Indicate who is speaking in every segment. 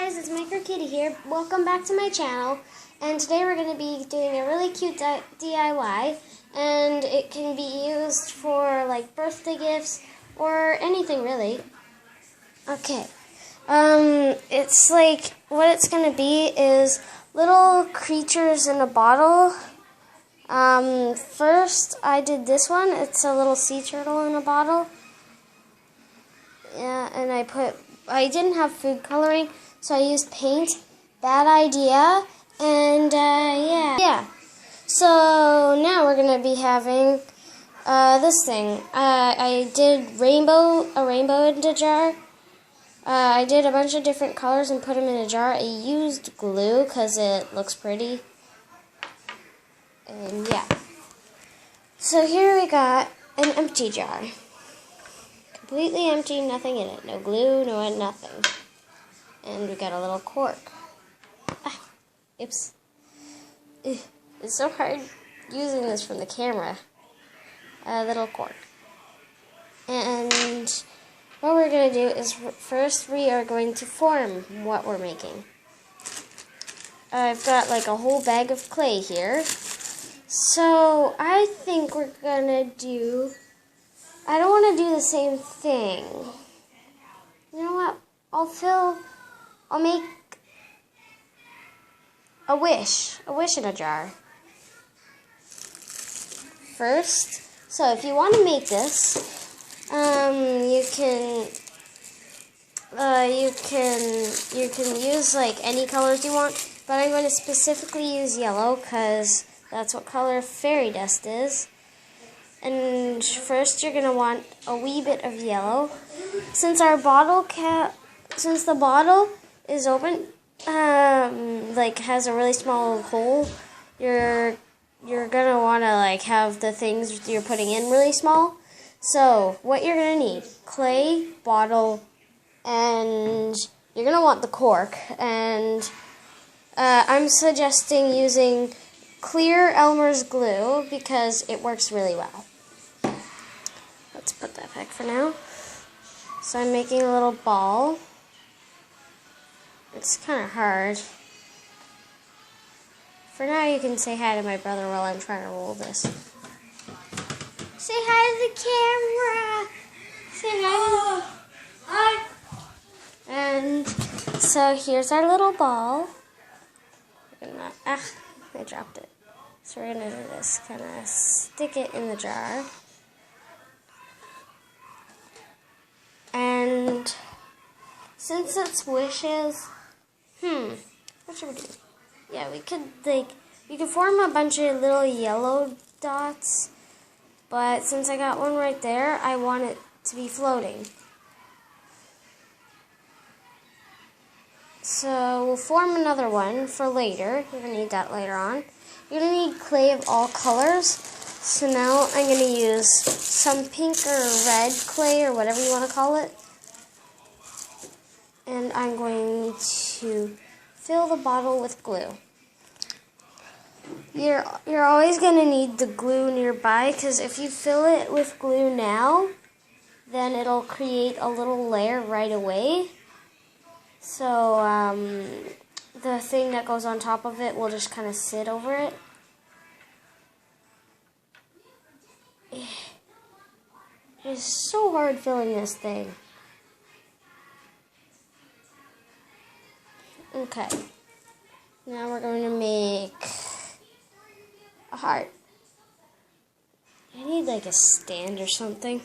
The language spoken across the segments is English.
Speaker 1: guys, it's Micro Kitty here. Welcome back to my channel. And today we're going to be doing a really cute DIY. And it can be used for like birthday gifts or anything really. Okay. It's like, what it's going to be is little creatures in a bottle. First I did this one. It's a little sea turtle in a bottle. Yeah, and I didn't have food coloring, so I used paint. Bad idea. And yeah. So now we're gonna be having this thing. I did a rainbow in a jar. I did a bunch of different colors and put them in a jar. I used glue because it looks pretty. And yeah. So here we got an empty jar. Completely empty, nothing in it. No glue, no nothing. And we got a little cork. Oops. It's so hard using this from the camera. A little cork. And what we're going to do is first we are going to form what we're making. I've got like a whole bag of clay here. So I think we're going to do... I don't want to do the same thing. You know what? I'll make a wish in a jar. First, so if you want to make this, you can use like any colors you want, but I'm going to specifically use yellow because that's what color fairy dust is. And first you're going to want a wee bit of yellow. Since the bottle is open, like has a really small hole, you're going to want to like have the things you're putting in really small. So what you're going to need, clay, bottle, and you're going to want the cork. And I'm suggesting using clear Elmer's glue because it works really well. Let's put that back for now. So I'm making a little ball. It's kind of hard. For now you can say hi to my brother while I'm trying to roll this. Say hi to the camera! Say hi. Hi! And so here's our little ball. I dropped it. So we're going to do this, kind of stick it in the jar. And since it's wishes, what should we do? Yeah, we could form a bunch of little yellow dots, but since I got one right there, I want it to be floating. So we'll form another one for later. You're going to need that later on. You're going to need clay of all colors. So now I'm going to use some pink or red clay or whatever you want to call it. And I'm going to fill the bottle with glue. You're always going to need the glue nearby because if you fill it with glue now, then it'll create a little layer right away. So the thing that goes on top of it will just kind of sit over it. It's so hard filling this thing. Okay. Now we're going to make a heart. I need like a stand or something.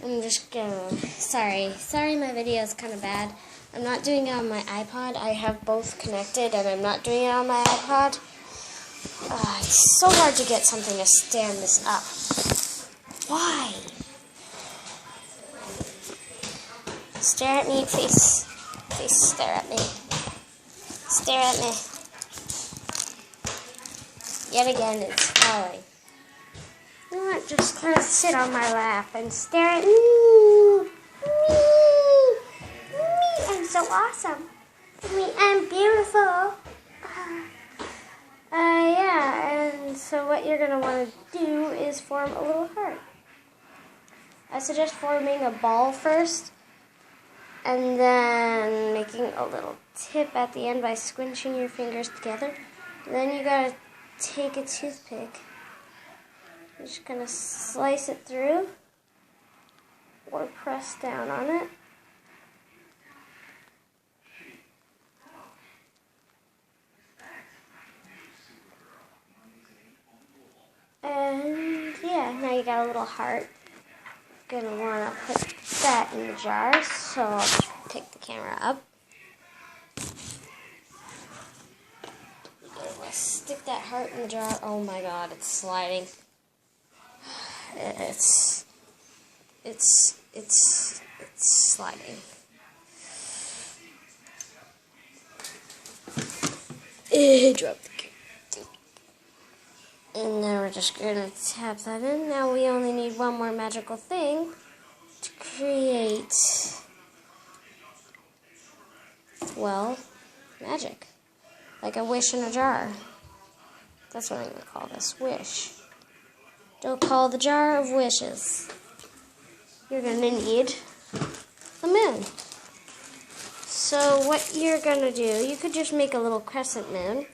Speaker 1: I'm just gonna, sorry my video is kind of bad. I'm not doing it on my iPod. I have both connected and I'm not doing it on my iPod. It's so hard to get something to stand this up. Why? Stare at me, please. Please stare at me. Stare at me. Yet again, it's falling. You know what? Just kind of sit on my lap and stare at me. Me. I'm so awesome. Me, I'm beautiful. Yeah, and so what you're going to want to do is form a little heart. I suggest forming a ball first. And then making a little tip at the end by squinching your fingers together. And then you gotta take a toothpick. You're just gonna slice it through or press down on it. And yeah, now you got a little heart. Gonna wanna put that in the jar, so I'll just pick the camera up. Stick that heart in the jar. Oh my god, it's sliding. It's sliding. It dropped the camera. And now we're just gonna tap that in. Now we only need one more magical thing to create, well, magic. Like a wish in a jar. That's what I'm going to call this. Wish. Don't call the jar of wishes. You're going to need a moon. So what you're going to do, you could just make a little crescent moon.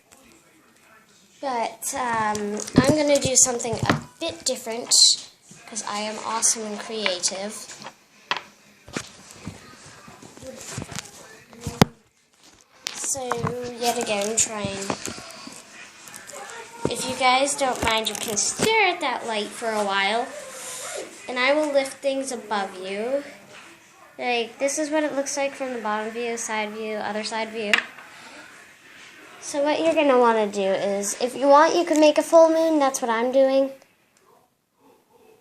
Speaker 1: But I'm going to do something a bit different because I am awesome and creative. So, yet again, trying. If you guys don't mind, you can stare at that light for a while, and I will lift things above you. Like, this is what it looks like from the bottom view, side view, other side view. So what you're going to want to do is, if you want, you can make a full moon. That's what I'm doing.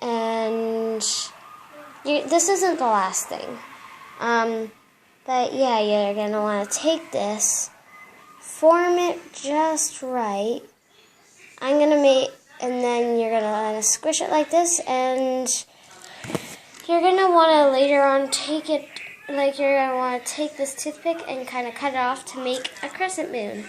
Speaker 1: And this isn't the last thing. But yeah, you're going to want to take this, form it just right. I'm going to make, and then you're going to want to squish it like this, and you're going to want to later on take it, like you're going to want to take this toothpick and kind of cut it off to make a crescent moon.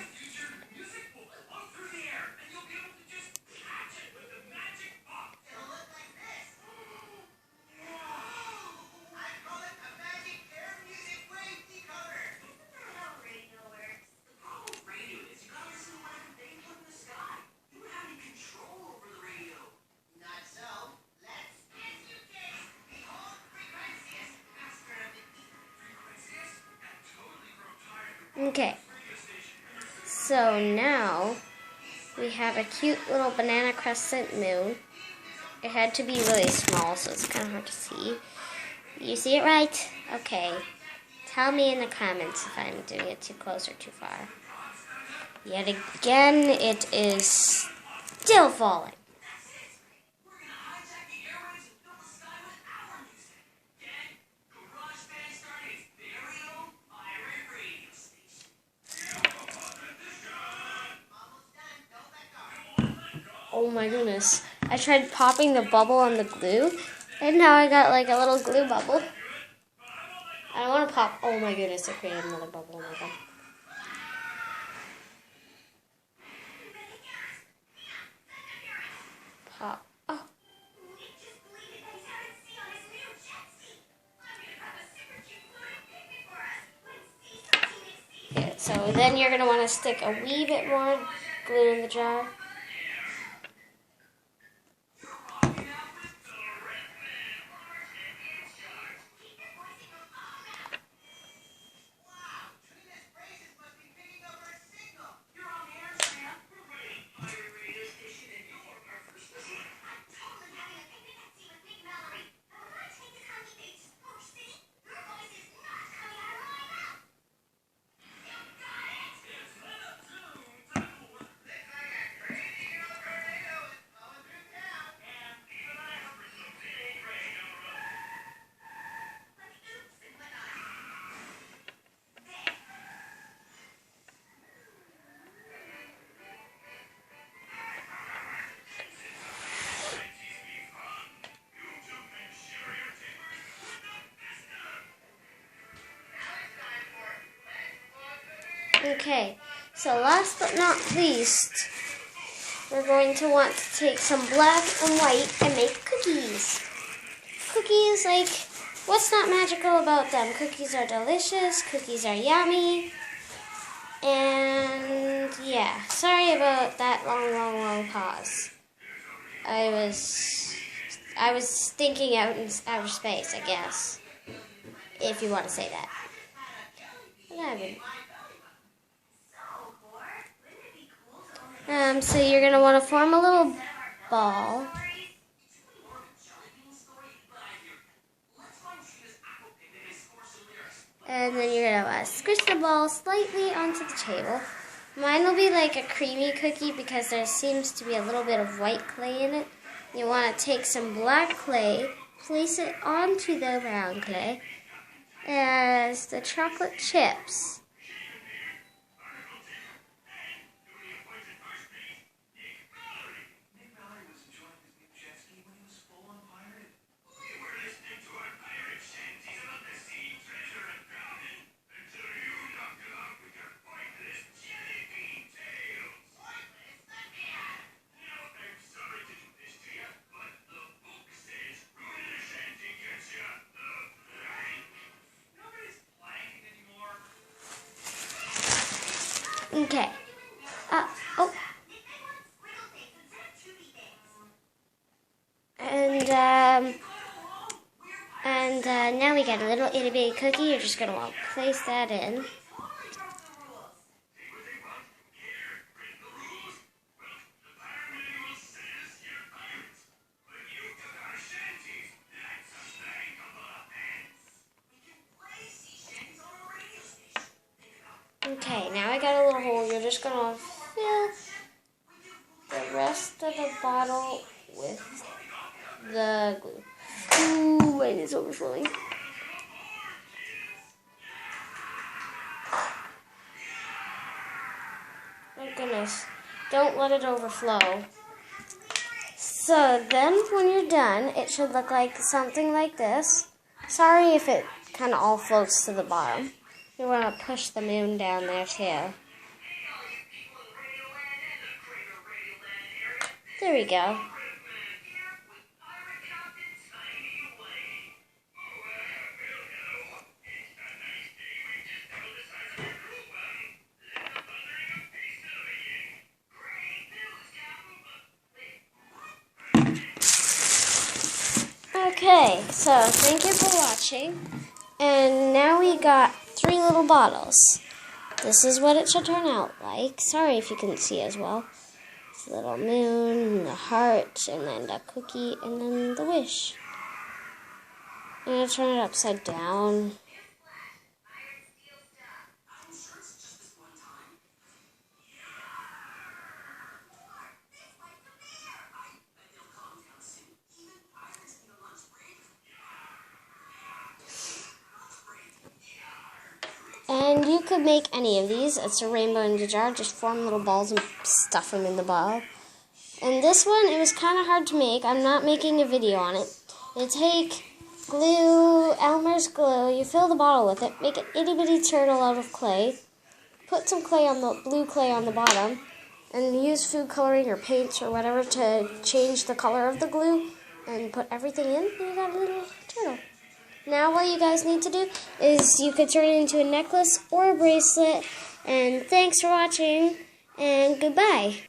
Speaker 1: Okay, so now we have a cute little banana crescent moon. It had to be really small, so it's kind of hard to see. You see it right? Okay. Tell me in the comments if I'm doing it too close or too far. Yet again, it is still falling. Oh my goodness. I tried popping the bubble on the glue, and now I got like a little glue bubble. I don't want to pop. Oh my goodness, I created another bubble. Oh my god. Pop. Oh. Okay, so then you're going to want to stick a wee bit more glue in the jar. Okay, so last but not least, we're going to want to take some black and white and make cookies. Cookies, like, what's not magical about them? Cookies are delicious, cookies are yummy, and yeah, sorry about that long pause. I was thinking out in outer space, I guess, if you want to say that. But I wouldn't. So you're going to want to form a little ball. And then you're going to squish the ball slightly onto the table. Mine will be like a creamy cookie because there seems to be a little bit of white clay in it. You want to take some black clay, place it onto the brown clay as the chocolate chips. Okay. Oh. And now we got a little itty bitty cookie. You're just gonna want to place that in. Okay, now I got a little hole. You're just gonna fill the rest of the bottle with the glue. Ooh, it is overflowing. Oh goodness, don't let it overflow. So then when you're done, it should look like something like this. Sorry if it kind of all floats to the bottom. You want to push the moon down there too. There we go. Okay, so thank you for watching. And now we got 3 little bottles. This is what it should turn out like. Sorry if you couldn't see as well. It's a little moon, the heart, and then the cookie, and then the wish. I'm going to turn it upside down. And you could make any of these. It's a rainbow in the jar. Just form little balls and stuff them in the ball. And this one, it was kind of hard to make. I'm not making a video on it. You take glue, Elmer's glue. You fill the bottle with it. Make an itty bitty turtle out of clay. Put some clay on the blue clay on the bottom. And use food coloring or paints or whatever to change the color of the glue. And put everything in. And you got a little turtle. Now what you guys need to do is you could turn it into a necklace or a bracelet. And thanks for watching, and goodbye.